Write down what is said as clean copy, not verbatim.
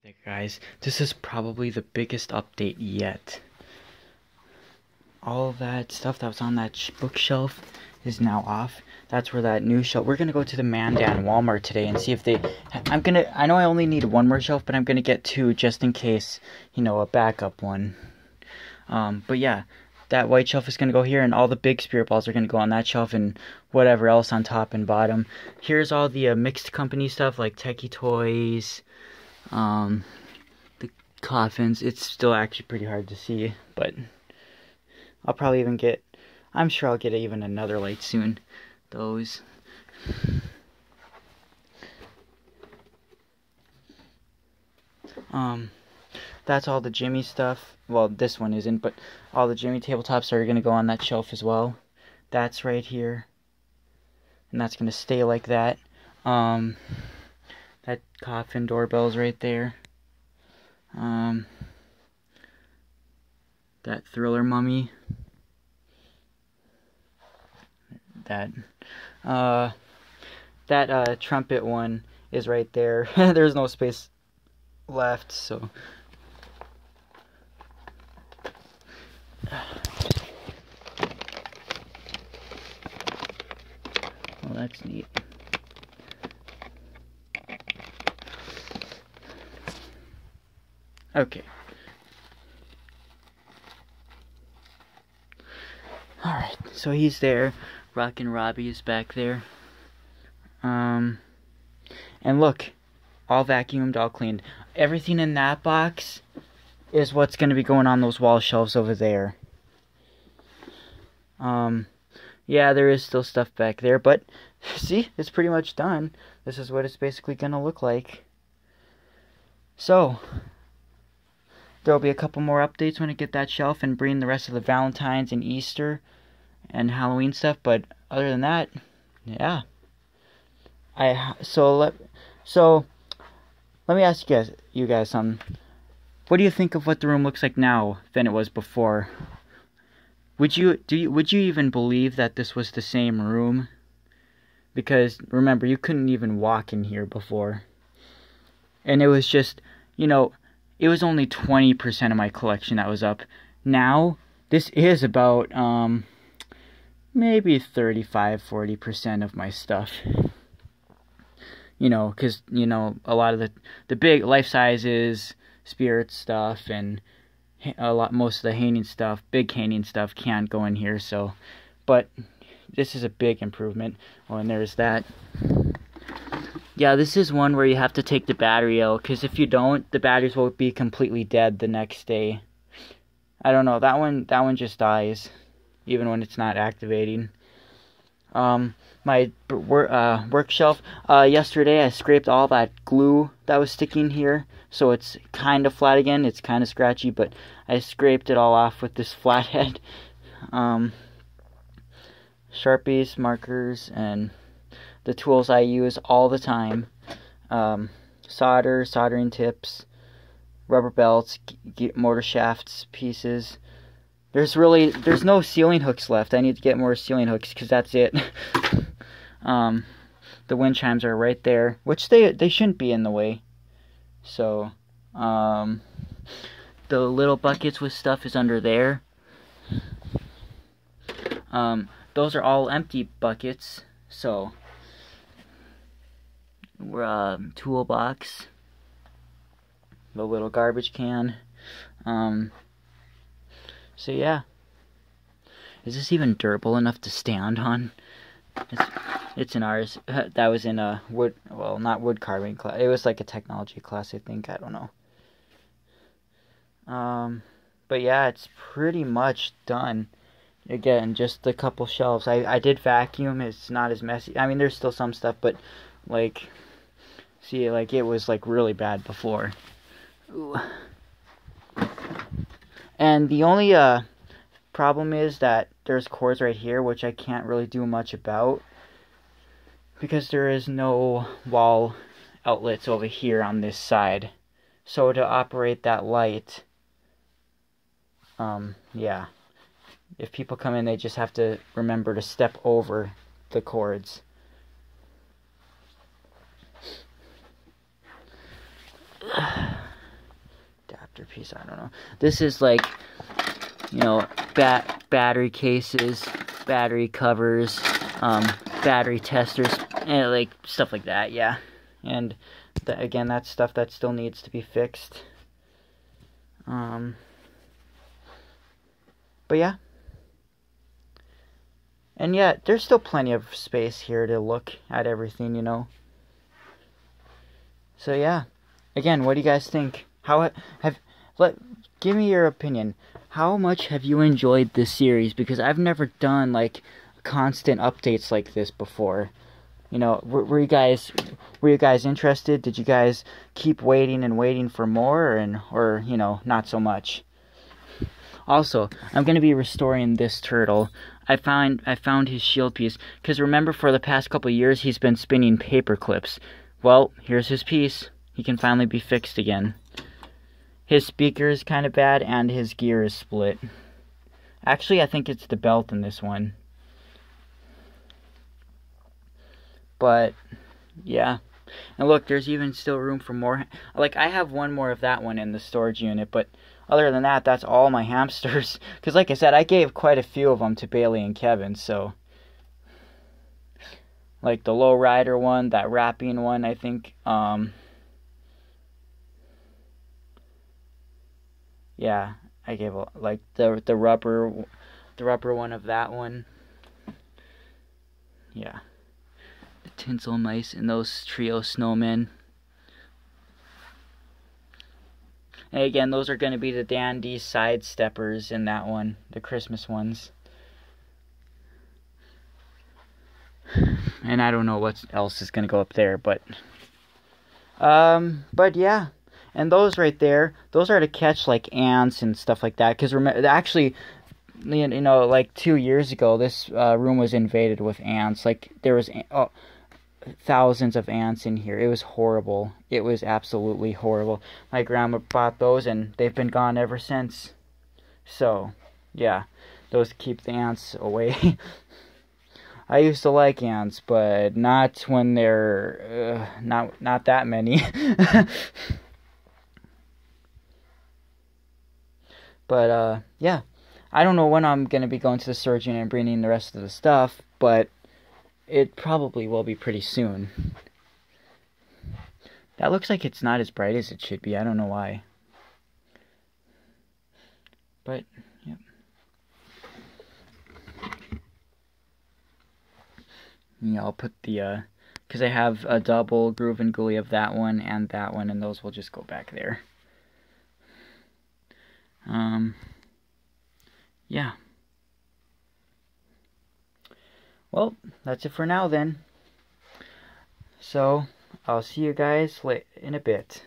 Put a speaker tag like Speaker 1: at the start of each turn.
Speaker 1: Okay, guys, this is probably the biggest update yet. All of that stuff that was on that bookshelf is now off. That's where that new shelf. We're gonna go to the Mandan Walmart today and see if they. I know I only need one more shelf, but I'm gonna get two just in case, you know, a backup one. But yeah, that white shelf is gonna go here, and all the big spirit balls are gonna go on that shelf, and whatever else on top and bottom. Here's all the mixed company stuff like Techie Toys. The coffins. It's still actually pretty hard to see, but I'll probably even get. I'm sure I'll get even another light soon. Those. That's all the Jimmy stuff. Well, this one isn't, but all the Jimmy tabletops are gonna go on that shelf as well. That's right here, and that's gonna stay like that. That coffin doorbell's right there. That Thriller mummy. That trumpet one is right there. There's no space left, so well, that's neat. Okay. Alright, so he's there. Rockin' Robbie is back there. And look, all vacuumed, all cleaned. Everything in that box is what's going to be going on those wall shelves over there. Yeah, there is still stuff back there, but see, it's pretty much done. This is what it's basically going to look like. So, there'll be a couple more updates when I get that shelf and bring the rest of the Valentine's and Easter and Halloween stuff, but other than that, yeah. So let me ask you guys something. What do you think of what the room looks like now than it was before? Would you even believe that this was the same room? Because remember, you couldn't even walk in here before. And it was just, you know, it was only 20% of my collection that was up. Now, this is about maybe 35-40% of my stuff. You know, because, you know, a lot of the big life sizes, spirit stuff, and most of the hanging stuff, big hanging stuff can't go in here, so, but this is a big improvement. Oh, and there's that. Yeah, this is one where you have to take the battery out, because if you don't, the batteries will be completely dead the next day. I don't know, that one just dies, even when it's not activating. My work shelf, yesterday I scraped all that glue that was sticking here, so it's kind of flat again. It's kind of scratchy, but I scraped it all off with this flathead. Sharpies, markers, and the tools I use all the time. Soldering tips, rubber belts, mortar shafts, pieces. There's no ceiling hooks left. I need to get more ceiling hooks because that's it. The wind chimes are right there, which they shouldn't be in the way. So, the little buckets with stuff is under there. Those are all empty buckets. So, toolbox, the little garbage can. So yeah, is this even durable enough to stand on? It's in ours. That was in a wood, well, not wood carving class. It was like a technology class, I think. I don't know. But yeah, it's pretty much done. Again, just a couple shelves. I did vacuum. It's not as messy. I mean, there's still some stuff, but like, see, like it was like really bad before. Ooh. And the only problem is that there's cords right here, which I can't really do much about, because there is no wall outlets over here on this side. So to operate that light, yeah, if people come in, they just have to remember to step over the cords. masterpiece. I don't know. This is like, you know, battery cases, battery covers, battery testers, and like stuff like that. Yeah, and again, that's stuff that still needs to be fixed. But yeah. And yet, there's still plenty of space here to look at everything, you know. So yeah, again, what do you guys think? Give me your opinion. How much have you enjoyed this series? Because I've never done like constant updates like this before. You know, were you guys interested? Did you guys keep waiting and waiting for more, or you know, not so much? Also, I'm going to be restoring this turtle. I found his shield piece, because remember, for the past couple of years he's been spinning paper clips. Well, here's his piece. He can finally be fixed again. His speaker is kind of bad, and his gear is split. Actually, I think it's the belt in this one. But, yeah. And look, there's even still room for more. Like, I have one more of that one in the storage unit, but other than that, that's all my hamsters. Because, like I said, I gave quite a few of them to Bailey and Kevin, so... Like the low rider one, that wrapping one, I think. Yeah, I gave like the rubber one of that one. Yeah, the tinsel mice and those trio snowmen. And again, those are going to be the dandy side steppers in that one, the Christmas ones. And I don't know what else is going to go up there, but yeah. And those right there, those are to catch like ants and stuff like that. Because remember, actually, you know, like 2 years ago, this room was invaded with ants. Like there was thousands of ants in here. It was horrible. It was absolutely horrible. My grandma bought those, and they've been gone ever since. So, yeah, those keep the ants away. I used to like ants, but not when they're not that many. But yeah, I don't know when I'm gonna be going to the surgeon and bringing the rest of the stuff, but it probably will be pretty soon. That looks like it's not as bright as it should be. I don't know why. But yeah. Yeah, I'll put the, because I have a double groove and gully of that one, and those will just go back there. Yeah. Well, that's it for now then. So, I'll see you guys in a bit.